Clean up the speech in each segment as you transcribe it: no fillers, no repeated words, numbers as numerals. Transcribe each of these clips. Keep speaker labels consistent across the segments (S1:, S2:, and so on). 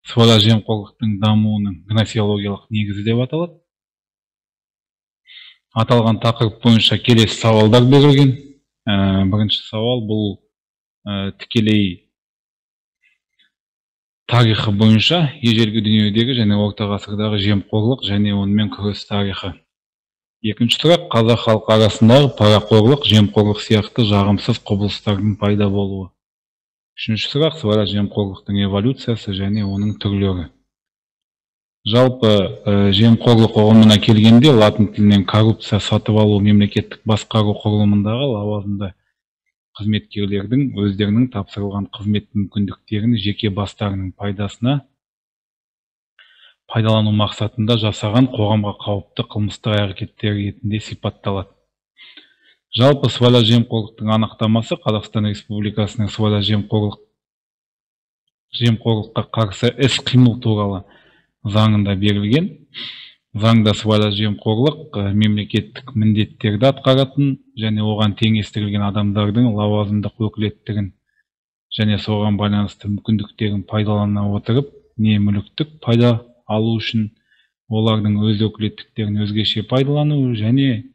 S1: сыбайлас жемқорлықтың дамуының гносеологиялық негізі деп аталады. Аталған тақырып бойынша келесі сауалдар берілген. Бірінші сауал бұл тікелей тарихы бойынша ежелгі дүниедегі және орта ғасырдағы жемқорлық және онымен күрес тарихы. Екінші сұрақ, қазақ халқы арасындағы парақорлық, жемқорлық сияқты жағымсыз құбылыстардың пайда болуы. Үшінші сұрақ, сыбайлас жемқорлықтың эволюциясы және оның түрлері. Жалпы жемқорлық ұғымына келгенде латын тілінен коррупция, сатып алу, мемлекеттік басқару құрылымындағы лауазымды қызметкерлердің өздерінің тапсырылған қызмет мүмкіндіктерін жеке бастарының пайдасына пайдалану мақсатында жасаған қоғамға қауіпті қылмыстық әрекеттер ретінде сипатталады. Жалпы сыбайлас жемқорлықтың анықтамасы Қазақстан Республикасының сыбайлас жемқорлыққа қарсы іс-қимыл туралы заңында берілген. Заңда сыбайлас жемқорлық мемлекеттік міндеттерді атқаратын және оған теңестірілген адамдардың лауазымдық өкілеттігін және соған байланысты мүмкіндіктерін пайдалана отырып, не мүліктік пайда алу үшін олардың өз өкілеттіктерін өзгеше пайдалану және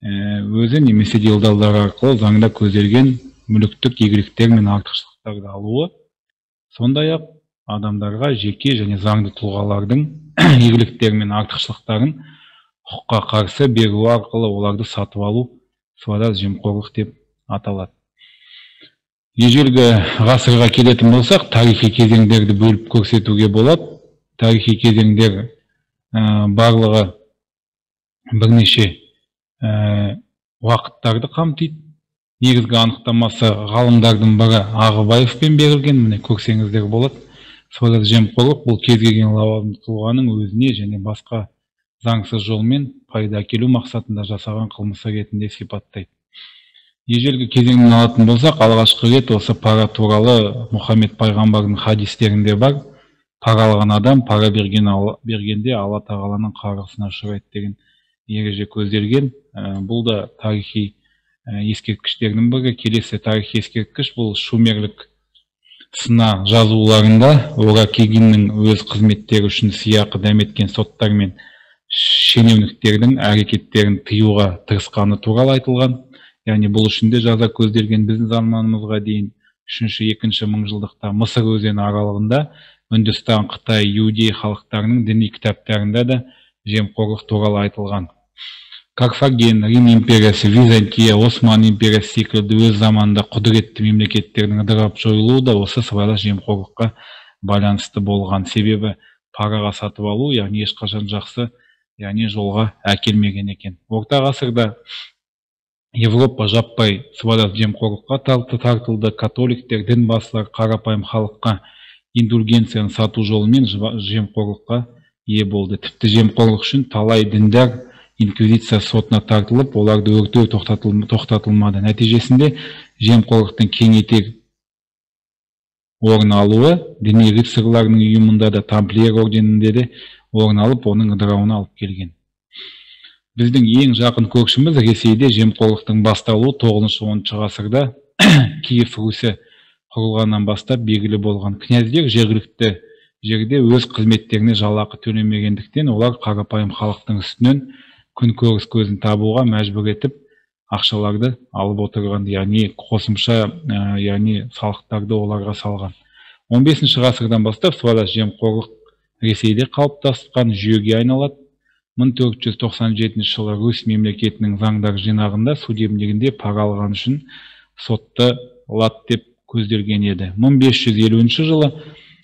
S1: өзі немесе делдалдар арқылы заңда көзделген мүліктік игіліктер мен артықшылықтарды алуы, сондай-ақ адамдарға жеке және заңды тұлғалардың игіліктері мен артықшылықтарын құқыққа қарсы беру арқылы оларды сатып алу сыбайлас жемқорлық деп аталады. Ежелгі ғасырға келетін болсақ, тарихи кезеңдерді бөліп көрсетуге болады. Тарихи кезеңдер барлығы бірнеше уақыттарды қамтиды. Негізгі анықтамасы ғалымдардың бірі Ағыбаевпен берілген, міне көрсеңіздер болады. Сыбайлас жемқорлық бұл кез келген лауазымды тұлғаның өзіне және басқа заңсыз жолмен пайда әкелу мақсатында жасаған қылмысы ретінде сипаттайды. Ежелгі кезеңнен алатын болсақ, алғашқы рет осы пара туралы Мұхаммед пайғамбардың хадистерінде бар. Пара алған адам пара бергенде Алла тағаланың қарғысына ұшырайды деген ереже көзделген. Бұл да тарихи ескерткіштердің бірі. Келесі тарихи ескерткіш бұл шумерлік сына жазуларында Оракегиннің өз қызметтері үшін сыйақы дәметкен соттар мен шенеуніктердің әрекеттерін тыюға тырысқаны туралы айтылған. Яғни бұл үшін де жаза көзделген. Біздің заманымызға дейін 3-2 мыңжылдықта Мысыр өзені аралығында Үндістан, Қытай, Иудей халықтарының діни кітаптарында да жемқорлық туралы айтылған. Карфаген, Рим империясы, Византия, Осман империясы секілді өз заманында құдіретті мемлекеттердің ыдырап жойылуы да осы сыбайлас жемқорлыққа байланысты болған. Себебі параға сатып алу, яғни ешқашан жақсы, яғни жолға әкелмеген екен. Орта ғасырда Европа жаппай сыбайлас жемқорлыққа тартылды. Католиктер, дінбасылар қарапайым халыққа индульгенцияны сату жолымен жемқорлыққа ие болды. Тіпті жемқорлық үшін талай діндар инквизиция сотына тартылып, оларды өртеу тоқтатылмады. Нәтижесінде жемқорлықтың кеңейтер орын алуы діни рыцарьлардың ұйымында да, тамплиер орденінде де орын алып, оның ыдырауына алып келген. Біздің ең жақын көршіміз Ресейде жемқорлықтың басталуы 9-10 ғасырда Киев Русі құрылғаннан бастап белгілі болған. Князьдер жергілікті жерде өз қызметтеріне жалақы төлемегендіктен олар қарапайым халықтың үстінен күнкөріс көзін табуға мәжбүр етіп ақшаларды алып отырған, яғни қосымша салықтарды оларға салған. 15 ғасырдан бастап сыбайлас жемқорлық Ресейде қалыптасқан жүйеге айналады. 1497 жылы Русь мемлекетінің заңдар жинағында судебнигінде пара алған үшін сотты лат деп көзделген еді. 1550 жылы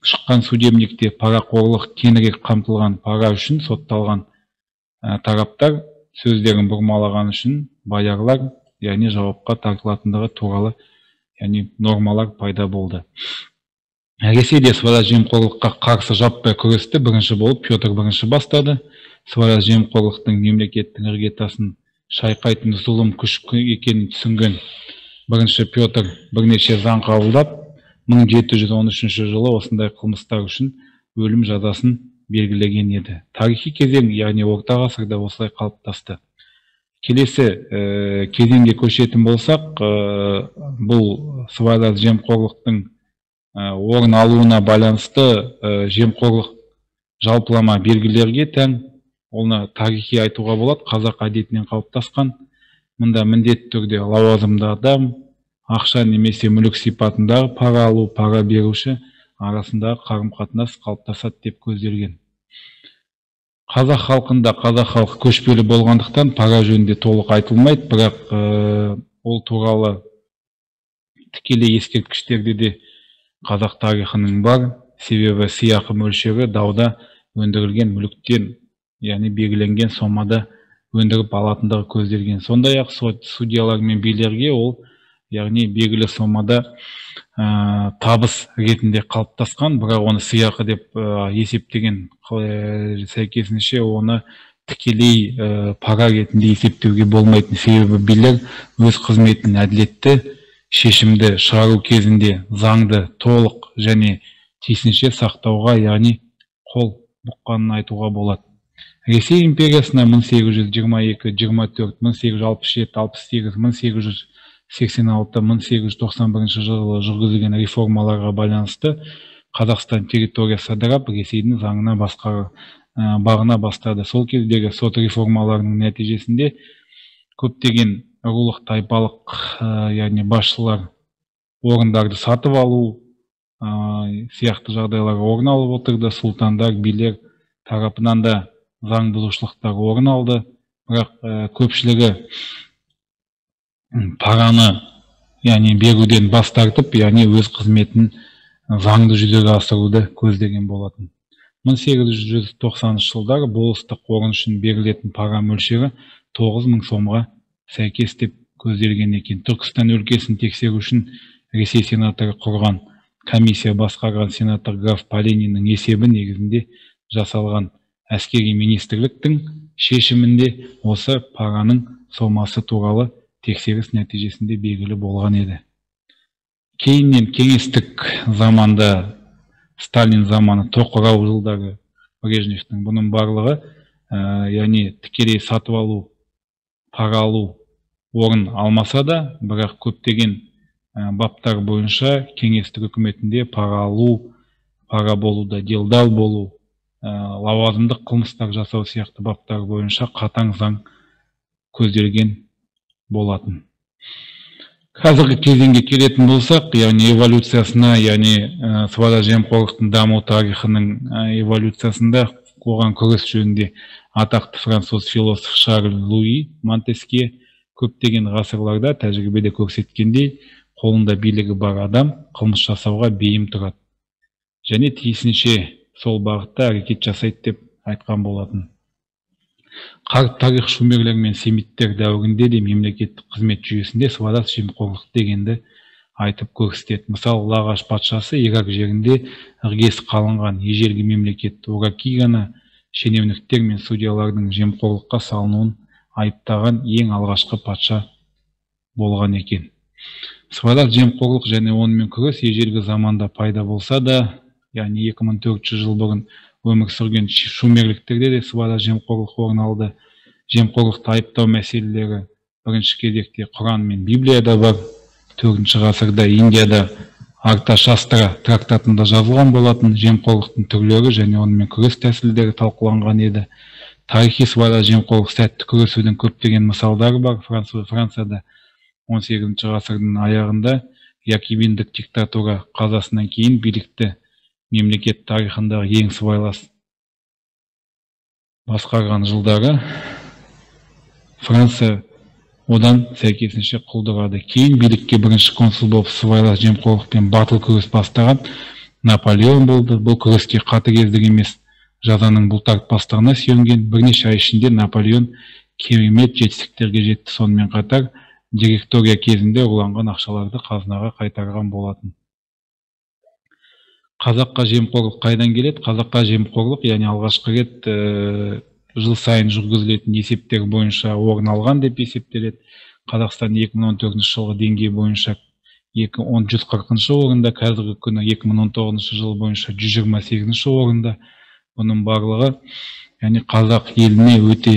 S1: шыққан судебникте парақорлық кеңірек қамтылған. Пара үшін сотталған тараптар сөздерін бұрмалаған үшін баяғылар, яғни жауапқа тартылатындығы туралы нормалар пайда болды. Ресейде сыбайлас жемқорлыққа қарсы жаппай күресті бірінші болып Петр I бастады. Сыбайлас жемқорлықтың мемлекеттің іргетасын шайқайтын зұлым күш екенін түсінген бірінші Петр бірнеше заң қабылдап, 1713 жылы осындай қылмыстар үшін өлім жазасын белгілеген еді. Тарихи кезең, яғни орта ғасырда осылай қалыптасты. Келесі кезеңге көшетін болсақ, бұл сыбайлас жемқорлықтың орын алуына байланысты жемқорлық жалпылама белгілерге тән. Оны тарихи айтуға болады, қазақ әдетінен қалыптасқан. Мұнда міндетті түрде лауазымды адам, ақша немесе мүлік сипатындағы пара алу, пара беруші арасындағы қарым-қатынас қалыптасады деп көзделген. Қазақ халқында қазақ халқы көшпелі болғандықтан пара жөнінде толық айтылмайды, бірақ ол туралы тікелей ескерткіштерде де қазақ тарихының бар. Себебі сыйақы мөлшері дауда өндірілген мүліктен, яғни белгіленген сомада өндіріп алатындығы көзделген. Сондай-ақ судьялар мен билерге ол, яғни белгілі сомада табыс ретінде қалыптасқан, бірақ оны сыйақы деп есептеген, сәйкесінше оны тікелей пара ретінде есептеуге болмайтын. Себебі билер өз қызметін әділетті, шешімді шығару кезінде заңды толық және тиісінше сақтауға, яғни қол бұққанын айтуға болады. Ресей империясына 1822, 24, 1867, 68, 1886, 1891 жылы жүргізілген реформаларға байланысты Қазақстан территориясы ыдырап, Ресейдің заңына бағына бастады. Сол кездегі сот реформаларының нәтижесінде көптеген рулық тайпалық, яғни басшылар орындарды сатып алу сияқты жағдайлар орын алып отырды. Сұлтандар, билер тарапынан да заң бұзушылықтар орын алды, бірақ көпшілігі параны, яғни беруден бас тартып, яғни өз қызметін заңды жүзеге асыруды көздеген болатын. 1890 жылдары болыстық орын үшін берілетін пара мөлшері 9000 сомға сәйкес деп көзделген екен. Түркістан өлкесін тексеру үшін Ресей сенаторы құрған комиссия басқарған сенатор граф Полениннің есебі негізінде жасалған әскери министрліктің шешімінде осы параның сомасы туралы тексеріс нәтижесінде белгілі болған еді. Кейіннен кеңестік заманда, Сталин заманы, тоқырау жылдары Брежневтің бұның барлығы, яғни тікелей сатып алу, пара алу орын алмаса да, бірақ көптеген баптар бойынша кеңестік үкіметінде пара алу, пара болуда делдал болу, лауазымдық қылмыстар жасау сияқты баптар бойынша қатаң заң көзделген болатын. Қазіргі кезеңге келетін болсақ, яғни эволюциясына, яғни сыбайлас жемқорлықтың даму тарихының эволюциясында оған күрес жөнінде атақты француз философ Шарль Луи Монтескье көптеген ғасырларда тәжірибеде көрсеткендей, қолында билігі бар адам қылмыс жасауға бейім тұрады және тиісінше сол бағытта әрекет жасайды деп айтқан болатын. Қарт тарих шумерлер мен семиттер дәуірінде де мемлекеттік қызмет жүйесінде сыбайлас жемқорлық дегенді айтып көрсетеді. Мысалы, Лағаш патшасы Ирак жерінде іргесі қаланған ежелгі мемлекет Уракиганы шенеуніктер мен судьялардың жемқорлыққа салынуын айыптаған ең алғашқы патша болған екен. Сыбайлас жемқорлық және онымен күрес ежелгі заманда пайда болса да, яғни 2400 жыл бұрын өмір сүрген шумерліктерде де сыбайлас жемқорлық орын алды. Жемқорлықты айыптау мәселелері бірінші кезекте Құран мен Библияда бар. 4-ші ғасырда Индияда Арта Шастра трактатында жазылған болатын. Жемқорлықтың түрлері және онымен күрес тәсілдері талқыланған еді. Тарихи сыбайлас жемқорлық сәтті күресудің көптеген мысалдары бар. Францияда 18-ші ғасырдың аяғында Якибиндік диктатура қазасынан кейін билікті мемлекет тарихындағы ең сыбайлас басқарған жылдары Франция одан сәйкесінше құлдырады. Кейін билікке бірінші консул болып сыбайлас жемқорлықпен батыл күрес бастаған Наполеон болды. Бұл күреске қатыгездік емес, жазаның бұлтартпастығына сүйенген. Бірнеше ай ішінде Наполеон керемет жетістіктерге жетті. Сонымен қатар директория кезінде ұрланған ақшаларды қазынаға қайтарған болатын. Қазаққа жемқорлық қайдан келеді? Қазаққа жемқорлық, яғни алғашқы рет жыл сайын жүргізілетін есептер бойынша орын алған деп есептеледі. Қазақстан 2014 жылғы деңгей бойынша 140 орында, қазіргі күні 2019 жыл бойынша 128 орында. Бұның барлығы, яғни қазақ еліне өте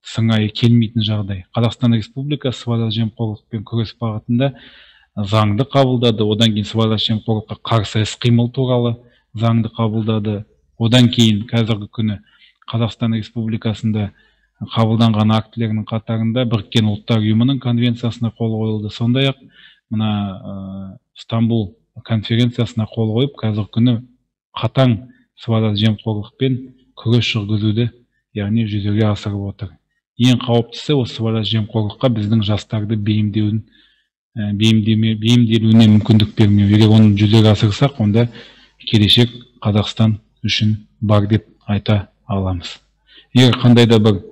S1: сыңайы келмейтін жағдай. Қазақстан Республикасы сыбайлас жемқорлықпен күрес бағытында заңды қабылдады. Одан кейін сыбайлас жемқорлыққа қарсы іс-қимыл туралы заңды қабылдады. Одан кейін қазіргі күні Қазақстан Республикасында қабылданған актілерінің қатарында Біріккен ұлттар ұйымының конвенциясына қол қойылды. Сондай-ақ мына Стамбул конференциясына қол қойып, қазіргі күні қатаң сыбайлас жемқорлықпен күрес жүргізуді, яғни жүзеге асырып отыр. Ең қауіптісі осы сыбайлас жемқорлыққа біздің жастарды бейімделуіне мүмкіндік бермеу. Егер оны жүзеге асырсақ, онда келешек Қазақстан үшін бар деп айта аламыз. Егер қандай да бір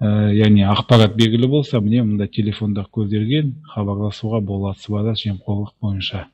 S1: яғни ақпарат белгілі болса, міне мұнда телефондар көзделген, хабарласуға болады сыбайлас жемқорлық бойынша.